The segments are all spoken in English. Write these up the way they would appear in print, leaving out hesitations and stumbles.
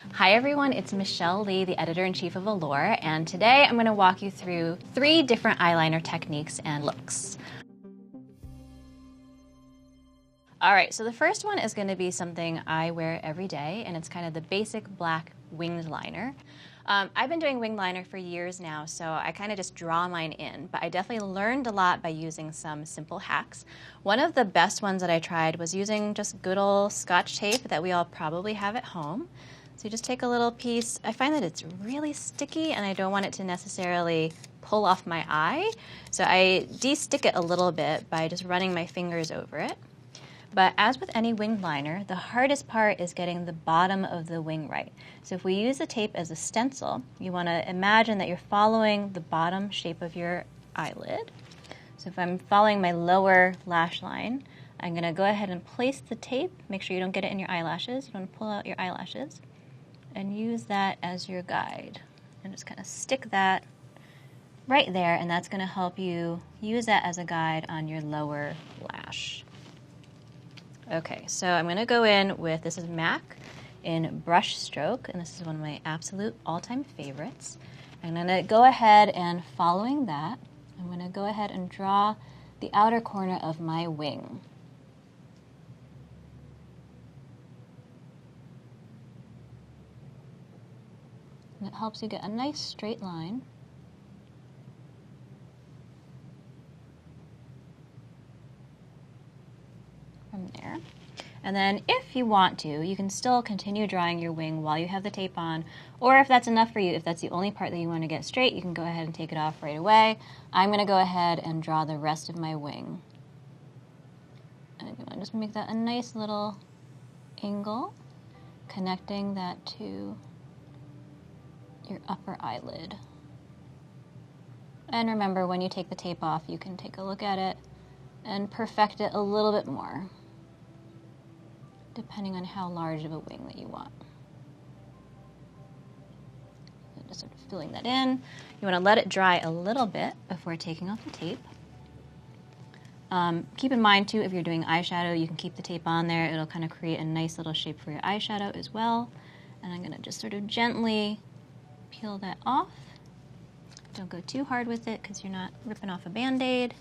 Hi everyone, it's Michelle Lee, the editor-in-chief of Allure, and today I'm going to walk you through 3 different eyeliner techniques and looks. Alright, so the first one is going to be something I wear every day, and it's kind of the basic black winged liner. I've been doing winged liner for years now, so I kind of just draw mine in, but I definitely learned a lot by using some simple hacks. One of the best ones that I tried was using just good old Scotch tape that we all probably have at home. So you just take a little piece. I find that it's really sticky and I don't want it to necessarily pull off my eye. So I de-stick it a little bit by just running my fingers over it. But as with any winged liner, the hardest part is getting the bottom of the wing right. So if we use the tape as a stencil, you want to imagine that you're following the bottom shape of your eyelid. So if I'm following my lower lash line, I'm going to go ahead and place the tape. Make sure you don't get it in your eyelashes. You want to pull out your eyelashes and use that as your guide. And just kind of stick that right there, and that's going to help you use that as a guide on your lower lash. Okay, so I'm going to go in with, this is MAC in Brush Stroke, and this is one of my absolute all-time favorites. I'm going to go ahead and following that, I'm going to go ahead and draw the outer corner of my wing. And it helps you get a nice straight line. From there. And then if you want to, you can still continue drawing your wing while you have the tape on, or if that's enough for you, if that's the only part that you want to get straight, you can go ahead and take it off right away. I'm going to go ahead and draw the rest of my wing. And I'm going to just make that a nice little angle, connecting that to your upper eyelid. And remember, when you take the tape off, you can take a look at it and perfect it a little bit more, depending on how large of a wing that you want. So just sort of filling that in. You want to let it dry a little bit before taking off the tape. Keep in mind too, if you're doing eyeshadow, you can keep the tape on there. It'll kind of create a nice little shape for your eyeshadow as well. And I'm going to just sort of gently peel that off. Don't go too hard with it because you're not ripping off a band-aid.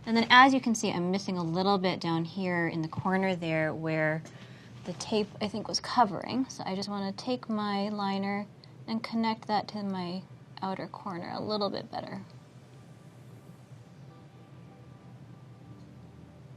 And then as you can see, I'm missing a little bit down here in the corner there where the tape, I think, was covering. So I just want to take my liner and connect that to my outer corner a little bit better.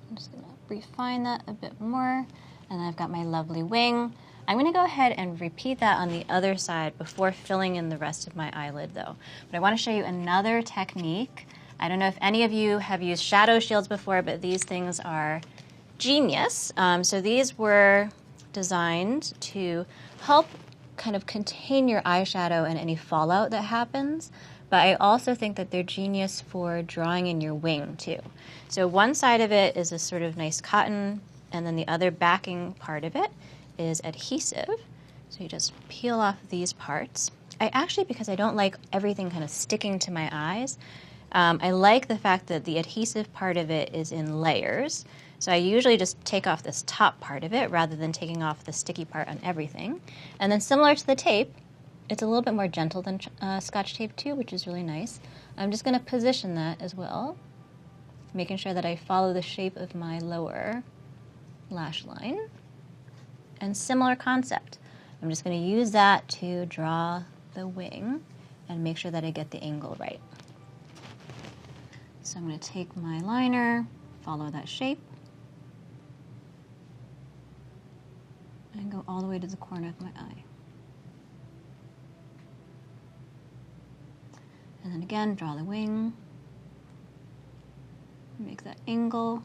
I'm just going to refine that a bit more. And then I've got my lovely wing. I'm going to go ahead and repeat that on the other side before filling in the rest of my eyelid though. But I want to show you another technique. I don't know if any of you have used shadow shields before, but these things are genius. So these were designed to help kind of contain your eyeshadow and any fallout that happens. But I also think that they're genius for drawing in your wing too. So one side of it is a sort of nice cotton, and then the other backing part of it is adhesive. So you just peel off these parts. I actually, because I don't like everything kind of sticking to my eyes, I like the fact that the adhesive part of it is in layers. So I usually just take off this top part of it rather than taking off the sticky part on everything. And then similar to the tape, it's a little bit more gentle than Scotch tape too, which is really nice. I'm just going to position that as well, making sure that I follow the shape of my lower lash line. And similar concept. I'm just going to use that to draw the wing and make sure that I get the angle right. So I'm going to take my liner, follow that shape, and go all the way to the corner of my eye. And then again, draw the wing, make that angle.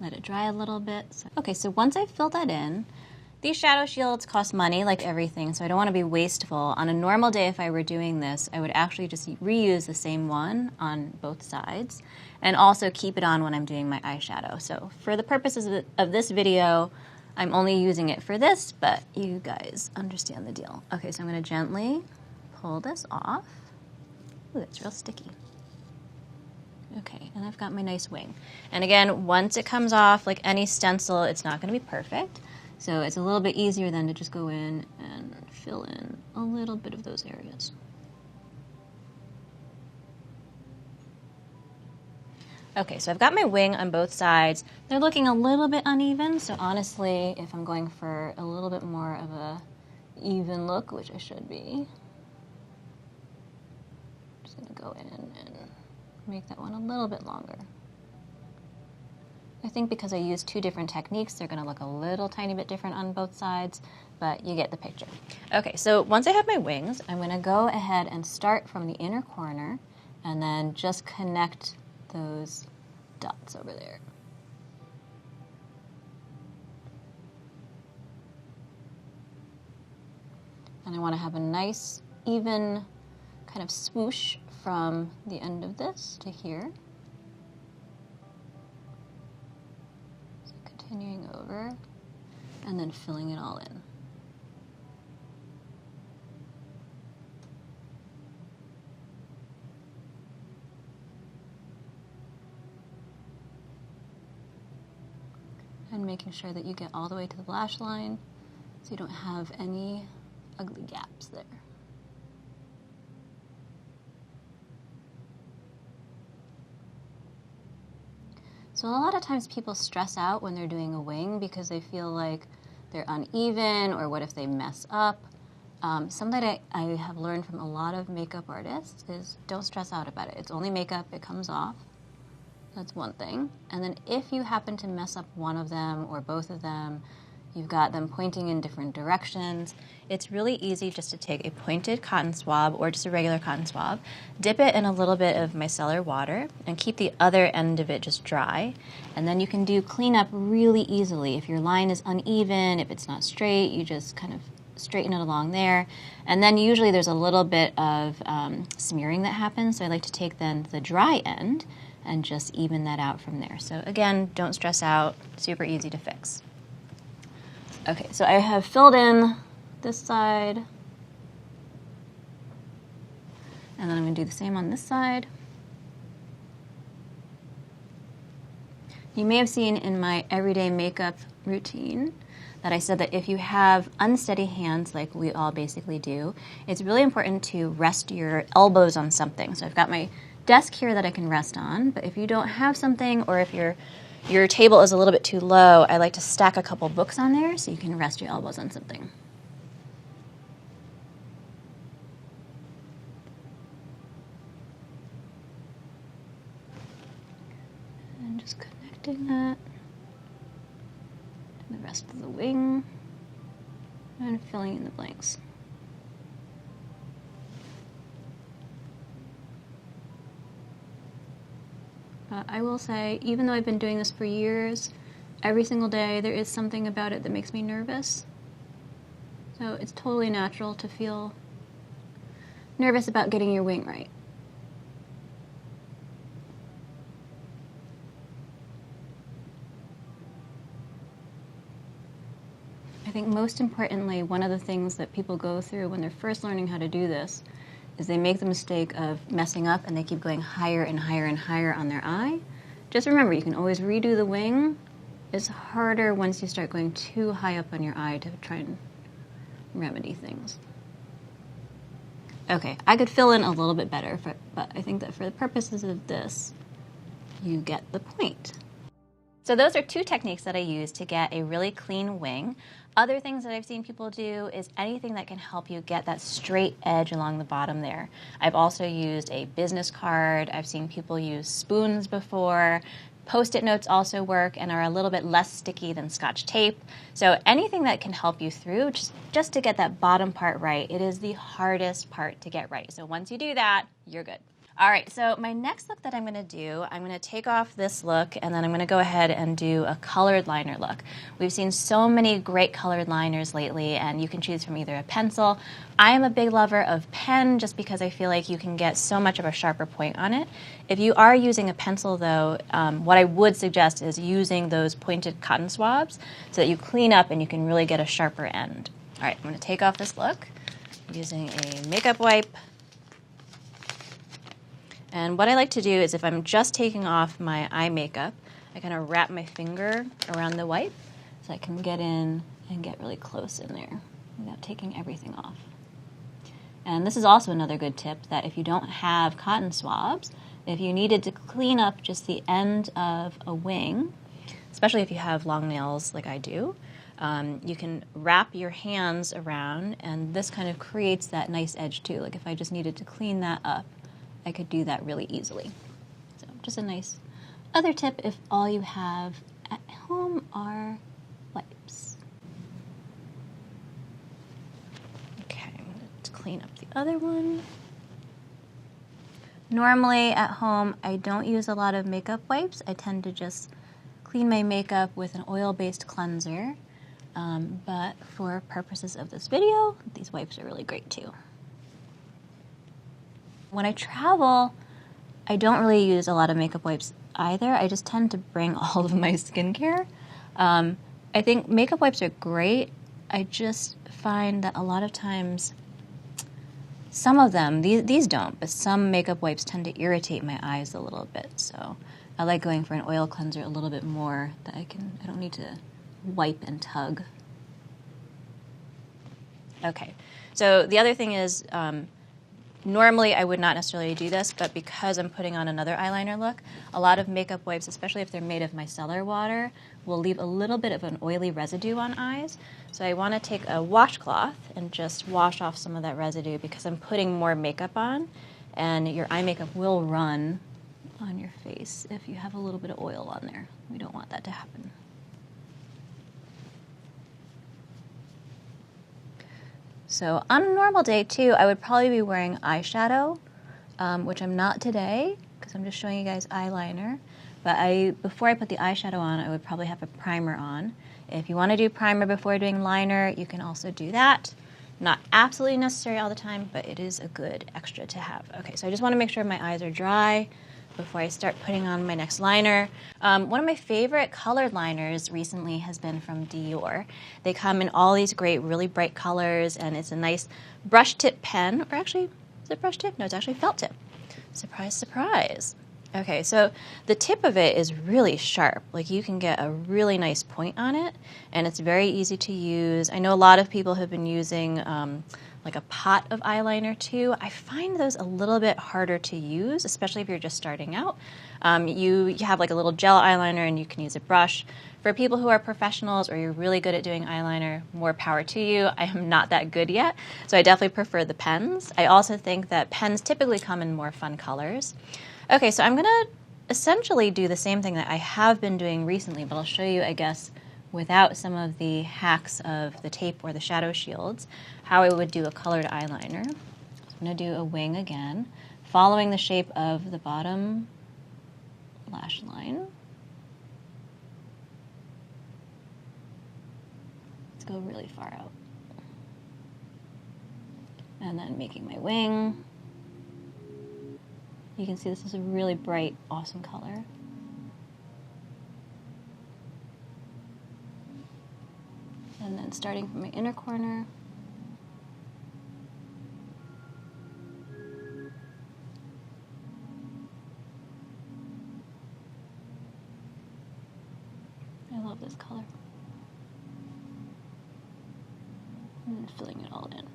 Let it dry a little bit. Okay, so once I've filled that in, these shadow shields cost money like everything, so I don't want to be wasteful. On a normal day, if I were doing this, I would actually just reuse the same one on both sides and also keep it on when I'm doing my eyeshadow. So for the purposes of this video, I'm only using it for this, but you guys understand the deal. Okay, so I'm going to gently pull this off. Ooh, that's real sticky. Okay, and I've got my nice wing. And again, once it comes off, like any stencil, it's not going to be perfect. So it's a little bit easier then to just go in and fill in a little bit of those areas. Okay, so I've got my wing on both sides. They're looking a little bit uneven, so honestly, if I'm going for a little bit more of a even look, which I should be, I'm just gonna go in and make that one a little bit longer. I think because I use two different techniques, they're gonna look a little tiny bit different on both sides, but you get the picture. Okay, so once I have my wings, I'm gonna go ahead and start from the inner corner and then just connect those dots over there. And I want to have a nice, even kind of swoosh from the end of this to here. So continuing over and then filling it all in. And making sure that you get all the way to the lash line so you don't have any ugly gaps there. So a lot of times people stress out when they're doing a wing because they feel like they're uneven or what if they mess up. Something that I have learned from a lot of makeup artists is don't stress out about it. It's only makeup, it comes off. That's one thing. And then if you happen to mess up one of them or both of them, you've got them pointing in different directions, it's really easy just to take a pointed cotton swab or just a regular cotton swab, dip it in a little bit of micellar water, and keep the other end of it just dry. And then you can do cleanup really easily. If your line is uneven, if it's not straight, you just kind of straighten it along there. And then usually there's a little bit of smearing that happens, so I like to take then the dry end and just even that out from there. So again, don't stress out, super easy to fix. Okay, so I have filled in this side, and then I'm gonna do the same on this side. You may have seen in my everyday makeup routine that I said that if you have unsteady hands like we all basically do, it's really important to rest your elbows on something. So I've got my desk here that I can rest on, but if you don't have something or if your table is a little bit too low, I like to stack a couple books on there so you can rest your elbows on something. And just connecting that to the rest of the wing and filling in the blanks. I will say, even though I've been doing this for years, every single day there is something about it that makes me nervous. So it's totally natural to feel nervous about getting your wing right. I think most importantly, one of the things that people go through when they're first learning how to do this is they make the mistake of messing up and they keep going higher and higher and higher on their eye. Just remember, you can always redo the wing. It's harder once you start going too high up on your eye to try and remedy things. Okay, I could fill in a little bit better, but I think that for the purposes of this, you get the point. So those are two techniques that I use to get a really clean wing. Other things that I've seen people do is anything that can help you get that straight edge along the bottom there. I've also used a business card. I've seen people use spoons before. Post-it notes also work and are a little bit less sticky than Scotch tape. So anything that can help you through, just to get that bottom part right. It is the hardest part to get right. So once you do that, you're good. All right, so my next look that I'm going to do, I'm going to take off this look and then I'm going to go ahead and do a colored liner look. We've seen so many great colored liners lately and you can choose from either a pencil. I am a big lover of pen just because I feel like you can get so much of a sharper point on it. If you are using a pencil though, what I would suggest is using those pointed cotton swabs so that you clean up and you can really get a sharper end. All right, I'm going to take off this look using a makeup wipe. And what I like to do is if I'm just taking off my eye makeup, I kind of wrap my finger around the wipe so I can get in and get really close in there without taking everything off. And this is also another good tip that if you don't have cotton swabs, if you needed to clean up just the end of a wing, especially if you have long nails like I do, you can wrap your hands around, and this kind of creates that nice edge too. Like if I just needed to clean that up, I could do that really easily. So just a nice other tip if all you have at home are wipes. Okay, let's clean up the other one. Normally at home, I don't use a lot of makeup wipes. I tend to just clean my makeup with an oil-based cleanser. But for purposes of this video, these wipes are really great too. When I travel, I don't really use a lot of makeup wipes either. I just tend to bring all of my skincare. I think makeup wipes are great. I just find that a lot of times, some of them, these don't, but some makeup wipes tend to irritate my eyes a little bit. So I like going for an oil cleanser a little bit more that I don't need to wipe and tug. Okay, so the other thing is, normally I would not necessarily do this, but because I'm putting on another eyeliner look, a lot of makeup wipes, especially if they're made of micellar water, will leave a little bit of an oily residue on eyes. So I want to take a washcloth and just wash off some of that residue because I'm putting more makeup on, and your eye makeup will run on your face if you have a little bit of oil on there. We don't want that to happen. So on a normal day too, I would probably be wearing eyeshadow, which I'm not today because I'm just showing you guys eyeliner. But before I put the eyeshadow on, I would probably have a primer on. If you want to do primer before doing liner, you can also do that. Not absolutely necessary all the time, but it is a good extra to have. Okay, so I just want to make sure my eyes are dry before I start putting on my next liner. One of my favorite colored liners recently has been from Allure. They come in all these great, really bright colors, and it's a nice brush tip pen, or actually, is it brush tip? No, it's actually felt tip. Surprise, surprise. Okay, so the tip of it is really sharp. Like you can get a really nice point on it, and it's very easy to use. I know a lot of people have been using like a pot of eyeliner too. I find those a little bit harder to use, especially if you're just starting out. You have like a little gel eyeliner and you can use a brush. For people who are professionals or you're really good at doing eyeliner, more power to you. I am not that good yet, so I definitely prefer the pens. I also think that pens typically come in more fun colors. Okay, so I'm gonna essentially do the same thing that I have been doing recently, but I'll show you, I guess, without some of the hacks of the tape or the shadow shields, how I would do a colored eyeliner. So I'm going to do a wing again, following the shape of the bottom lash line. Let's go really far out. And then making my wing. You can see this is a really bright, awesome color. And then starting from my inner corner, I love this color. And then filling it all in.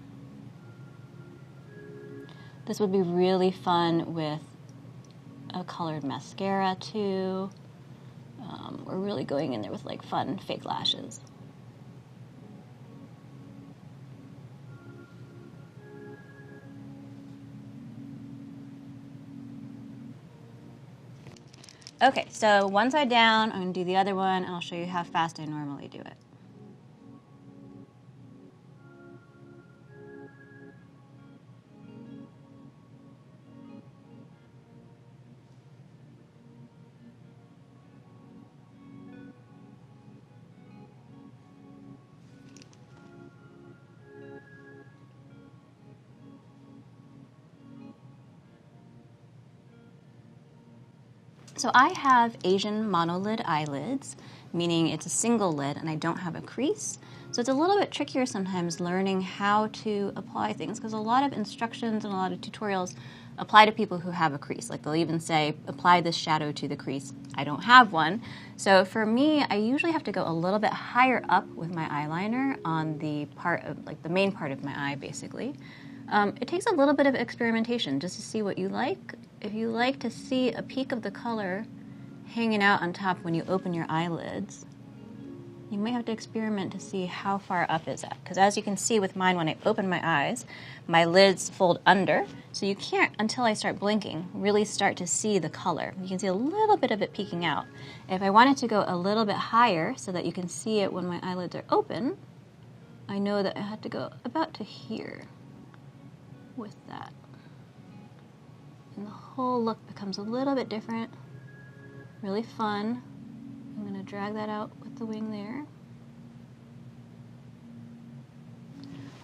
This would be really fun with a colored mascara too. We're really going in there with like fun fake lashes. Okay, so one side down, I'm going to do the other one, and I'll show you how fast I normally do it. So I have Asian monolid eyelids, meaning it's a single lid and I don't have a crease. So it's a little bit trickier sometimes learning how to apply things, because a lot of instructions and a lot of tutorials apply to people who have a crease. Like they'll even say, apply this shadow to the crease. I don't have one. So for me, I usually have to go a little bit higher up with my eyeliner on the part of, like the main part of my eye, basically. It takes a little bit of experimentation just to see what you like. If you like to see a peak of the color hanging out on top when you open your eyelids, you might have to experiment to see how far up is that. Because as you can see with mine, when I open my eyes, my lids fold under, so you can't, until I start blinking, really start to see the color. You can see a little bit of it peeking out. If I wanted to go a little bit higher so that you can see it when my eyelids are open, I know that I had to go about to here with that. And the whole look becomes a little bit different, really fun. I'm going to drag that out with the wing there.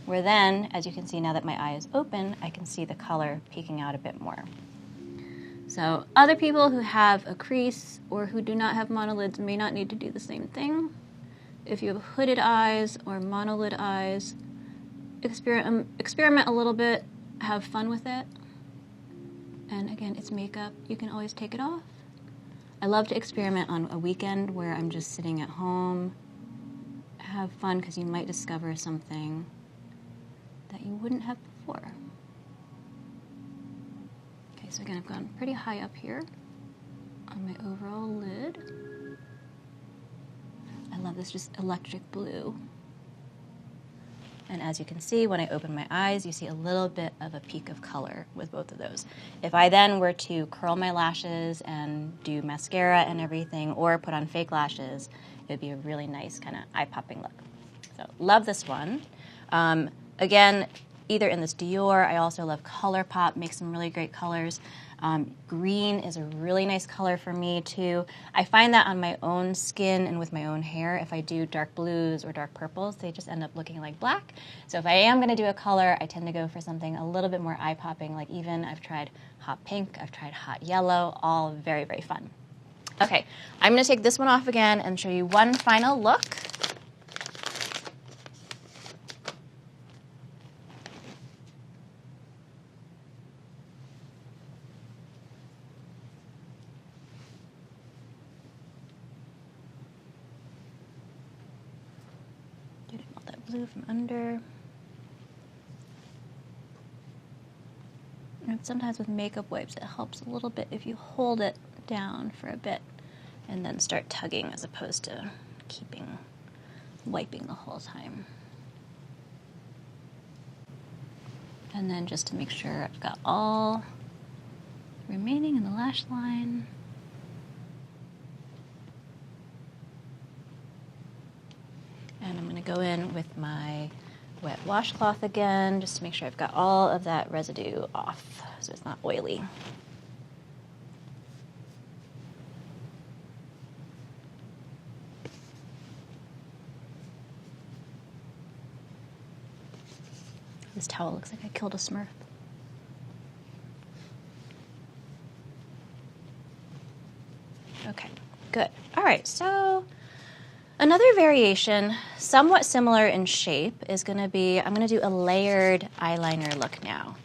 Where then, as you can see now that my eye is open, I can see the color peeking out a bit more. So other people who have a crease or who do not have monolids may not need to do the same thing. If you have hooded eyes or monolid eyes, experiment a little bit, have fun with it. And again, it's makeup. You can always take it off. I love to experiment on a weekend where I'm just sitting at home. Have fun, because you might discover something that you wouldn't have before. Okay, so again, I've gone pretty high up here on my overall lid. I love this just electric blue. And as you can see, when I open my eyes, you see a little bit of a peak of color with both of those. If I then were to curl my lashes and do mascara and everything, or put on fake lashes, it would be a really nice kind of eye-popping look. So love this one. Again, either in this Dior, I also love ColourPop, makes some really great colors. Green is a really nice color for me too. I find that on my own skin and with my own hair, if I do dark blues or dark purples, they just end up looking like black. So if I am going to do a color, I tend to go for something a little bit more eye-popping, like even I've tried hot pink, I've tried hot yellow, all very, very fun. Okay, I'm going to take this one off again and show you one final look. Blue from under. And sometimes with makeup wipes, it helps a little bit if you hold it down for a bit and then start tugging as opposed to wiping the whole time. And then just to make sure I've got all remaining in the lash line. And I'm going to go in with my wet washcloth again, just to make sure I've got all of that residue off so it's not oily. This towel looks like I killed a Smurf. Okay, good. All right, so another variation, somewhat similar in shape, is going to be, I'm going to do a layered eyeliner look now.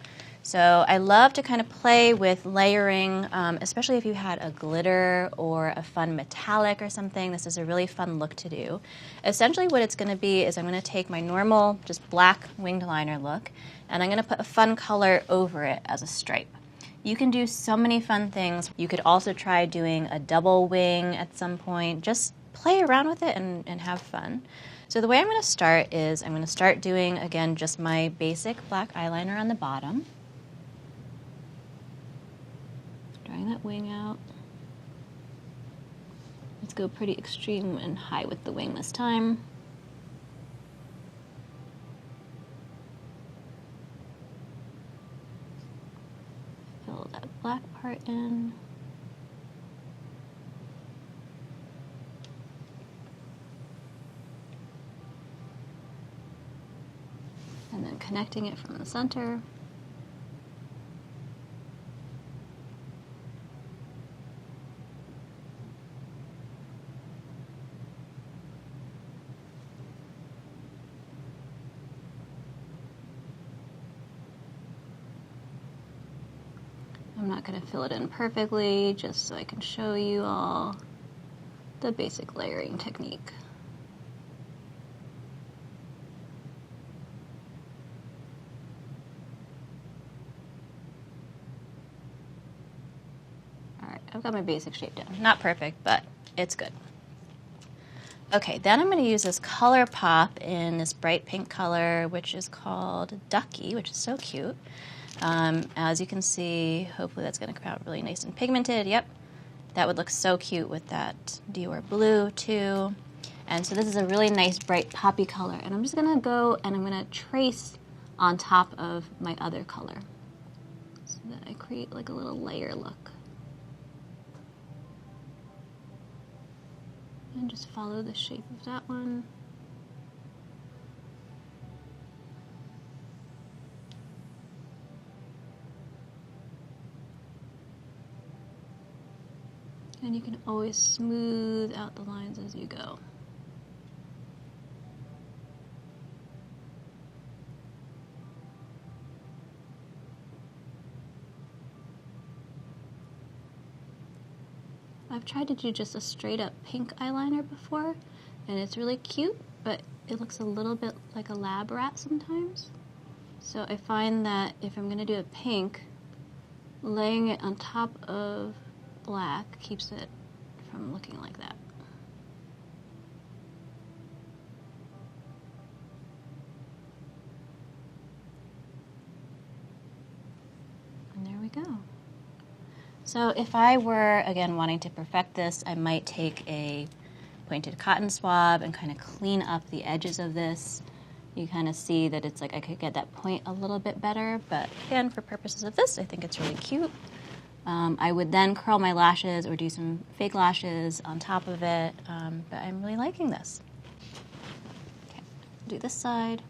So I love to kind of play with layering, especially if you had a glitter or a fun metallic or something. This is a really fun look to do. Essentially what it's going to be is I'm going to take my normal, just black winged liner look, and I'm going to put a fun color over it as a stripe. You can do so many fun things. You could also try doing a double wing at some point. Just play around with it and have fun. So the way I'm going to start is I'm going to start doing, again, just my basic black eyeliner on the bottom. Drawing that wing out. Let's go pretty extreme and high with the wing this time. Fill that black part in. And then connecting it from the center. I'm not going to fill it in perfectly, just so I can show you all the basic layering technique. All right, I've got my basic shape down. Not perfect, but it's good. Okay, then I'm going to use this color pop in this bright pink color, which is called Ducky, which is so cute. As you can see, hopefully that's going to come out really nice and pigmented. Yep, that would look so cute with that Dior blue too. And so this is a really nice bright poppy color. And I'm just going to go and I'm going to trace on top of my other color so that I create like a little layer look. And just follow the shape of that one. And you can always smooth out the lines as you go. I've tried to do just a straight up pink eyeliner before, and it's really cute, but it looks a little bit like a lab rat sometimes. So I find that if I'm going to do a pink, laying it on top of black keeps it from looking like that. And there we go. So if I were, again, wanting to perfect this, I might take a pointed cotton swab and kind of clean up the edges of this. You kind of see that it's like I could get that point a little bit better, but again, for purposes of this, I think it's really cute. I would then curl my lashes or do some fake lashes on top of it, but I'm really liking this. Okay, do this side.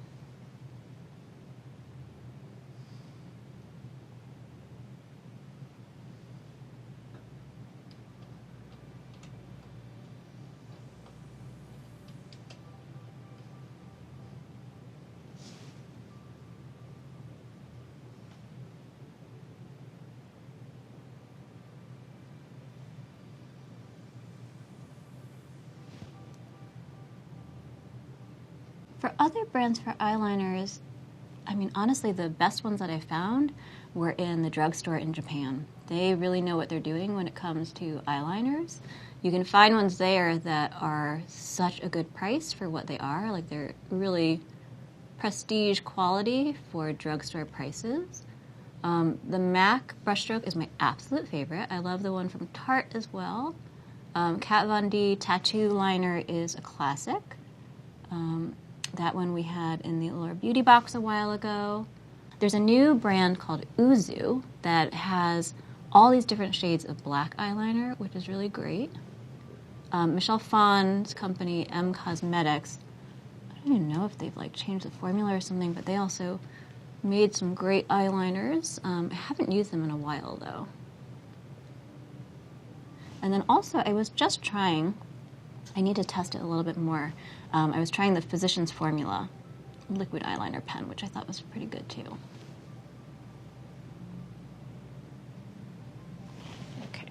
For other brands for eyeliners, I mean, honestly, the best ones that I found were in the drugstore in Japan. They really know what they're doing when it comes to eyeliners. You can find ones there that are such a good price for what they are. Like, they're really prestige quality for drugstore prices. The MAC brushstroke is my absolute favorite. I love the one from Tarte as well. Kat Von D Tattoo Liner is a classic. That one we had in the Allure Beauty Box a while ago. There's a new brand called Uzu that has all these different shades of black eyeliner, which is really great. Michelle Phan's company, M Cosmetics, I don't even know if they've like changed the formula or something, but they also made some great eyeliners. I haven't used them in a while though. And then also I was just trying, I need to test it a little bit more. I was trying the Physicians Formula liquid eyeliner pen, which I thought was pretty good too. Okay.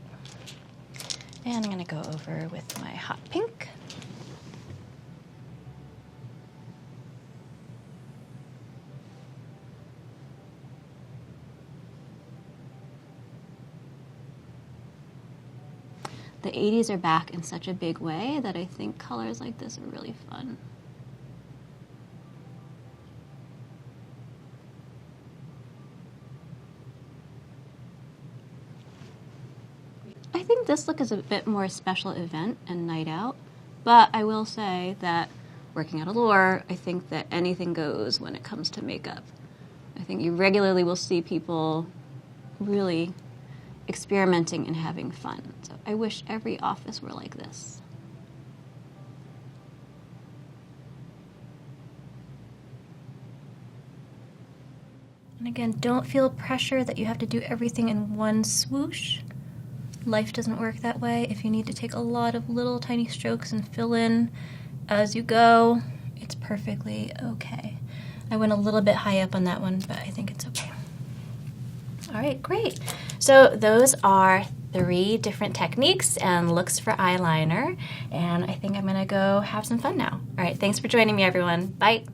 And I'm going to go over with my hot pink. The 80s are back in such a big way that I think colors like this are really fun. I think this look is a bit more special event and night out, but I will say that working at Allure, I think that anything goes when it comes to makeup. I think you regularly will see people really experimenting and having fun. So I wish every office were like this. And again, don't feel pressure that you have to do everything in one swoosh. Life doesn't work that way. If you need to take a lot of little tiny strokes and fill in as you go, it's perfectly okay. I went a little bit high up on that one, but I think it's okay. All right, great. So So those are 3 different techniques and looks for eyeliner, and I think I'm gonna go have some fun now. All right, thanks for joining me, everyone. Bye.